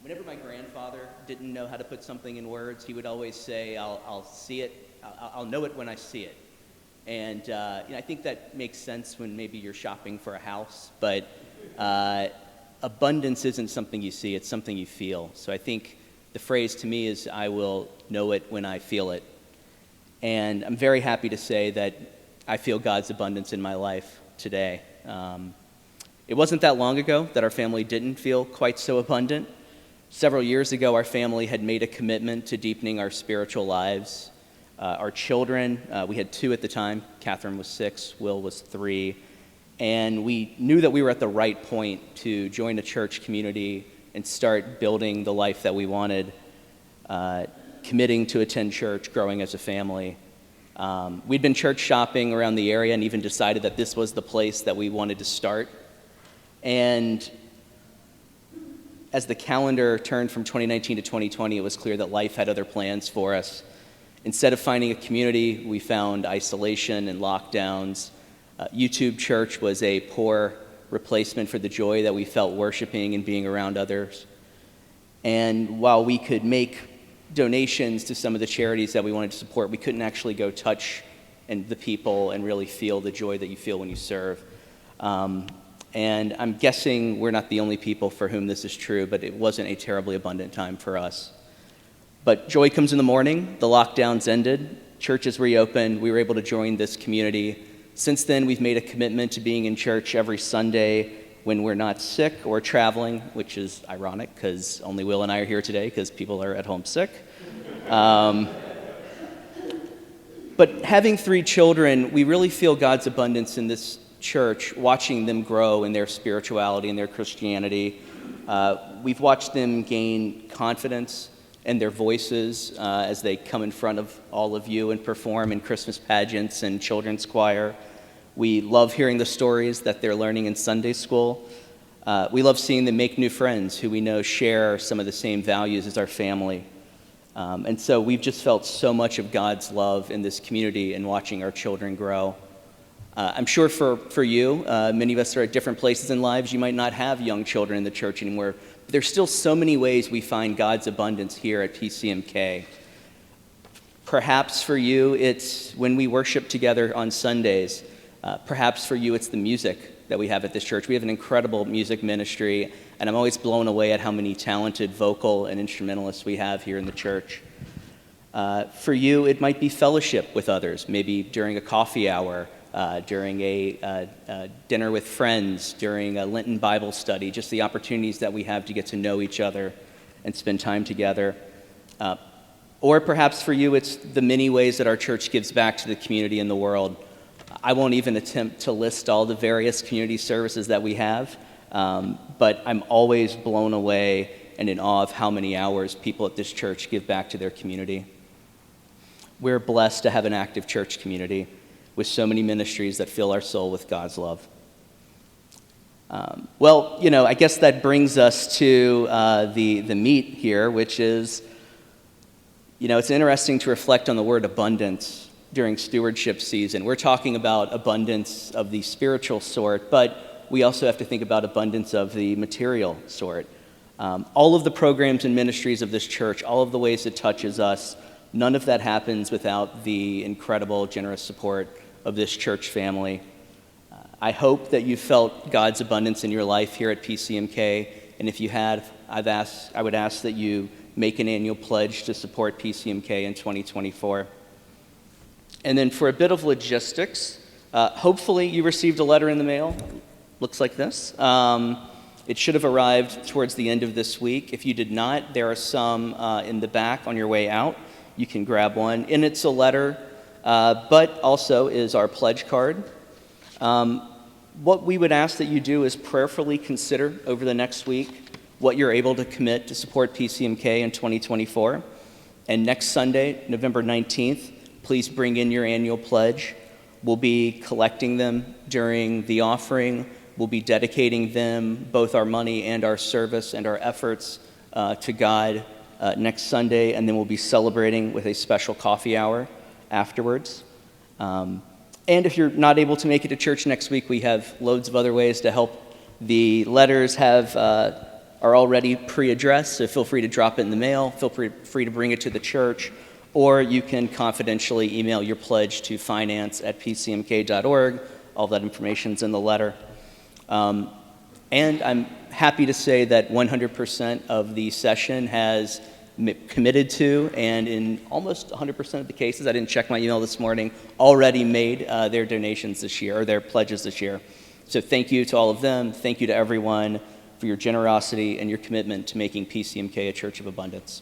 whenever my grandfather didn't know how to put something in words, he would always say, I'll see it, I'll know it when I see it. And I think that makes sense when maybe you're shopping for a house, but abundance isn't something you see, it's something you feel. So I think the phrase to me is, I will know it when I feel it. And I'm very happy to say that I feel God's abundance in my life today. It wasn't that long ago that our family didn't feel quite so abundant. Several years ago, our family had made a commitment to deepening our spiritual lives. Our children, we had 2 at the time. Catherine was 6, Will was 3. And we knew that we were at the right point to join a church community and start building the life that we wanted, committing to attend church, growing as a family. We'd been church shopping around the area and even decided that this was the place that we wanted to start. And as the calendar turned from 2019 to 2020, it was clear that life had other plans for us. Instead of finding a community, we found isolation and lockdowns. YouTube church was a poor replacement for the joy that we felt worshiping and being around others. And while we could make donations to some of the charities that we wanted to support, we couldn't actually go touch the people and really feel the joy that you feel when you serve. And I'm guessing we're not the only people for whom this is true, but it wasn't a terribly abundant time for us. But joy comes in the morning. The lockdowns ended. Churches reopened. We were able to join this community. Since then, we've made a commitment to being in church every Sunday when we're not sick or traveling, which is ironic because only Will and I are here today because people are at home sick. But having 3 children, we really feel God's abundance in this church, watching them grow in their spirituality and their Christianity. We've watched them gain confidence in their voices as they come in front of all of you and perform in Christmas pageants and children's choir. We love hearing the stories that they're learning in Sunday school. We love seeing them make new friends who we know share some of the same values as our family. And so we've just felt so much of God's love in this community and watching our children grow. I'm sure for you, many of us are at different places in lives. You might not have young children in the church anymore. But there's still so many ways we find God's abundance here at PCMK. Perhaps for you, it's when we worship together on Sundays. Perhaps for you, it's the music that we have at this church. We have an incredible music ministry, and I'm always blown away at how many talented vocal and instrumentalists we have here in the church. For you, it might be fellowship with others, maybe during a coffee hour, during a dinner with friends, during a Lenten Bible study, just the opportunities that we have to get to know each other and spend time together. Or perhaps for you, it's the many ways that our church gives back to the community and the world. I won't even attempt to list all the various community services that we have, but I'm always blown away and in awe of how many hours people at this church give back to their community. We're blessed to have an active church community with so many ministries that fill our soul with God's love. I guess that brings us to the meat here, which is, it's interesting to reflect on the word abundance during stewardship season. We're talking about abundance of the spiritual sort, but we also have to think about abundance of the material sort. All of the programs and ministries of this church, all of the ways it touches us, none of that happens without the incredible, generous support of this church family. I hope that you felt God's abundance in your life here at PCMK, and if you had, I would ask that you make an annual pledge to support PCMK in 2024. And then for a bit of logistics, hopefully you received a letter in the mail. Looks like this. It should have arrived towards the end of this week. If you did not, there are some in the back on your way out. You can grab one. And it's a letter, but also is our pledge card. What we would ask that you do is prayerfully consider over the next week what you're able to commit to support PCMK in 2024. And next Sunday, November 19th, please bring in your annual pledge. We'll be collecting them during the offering. We'll be dedicating them, both our money and our service and our efforts, to God next Sunday, and then we'll be celebrating with a special coffee hour afterwards. And if you're not able to make it to church next week, we have loads of other ways to help. The letters have are already pre-addressed, so feel free to drop it in the mail, feel free to bring it to the church, or you can confidentially email your pledge to finance@pcmk.org. All that information's in the letter. And I'm happy to say that 100% of the session has committed to, and in almost 100% of the cases, I didn't check my email this morning, already made their donations this year, or their pledges this year. So thank you to all of them. Thank you to everyone for your generosity and your commitment to making PCMK a church of abundance.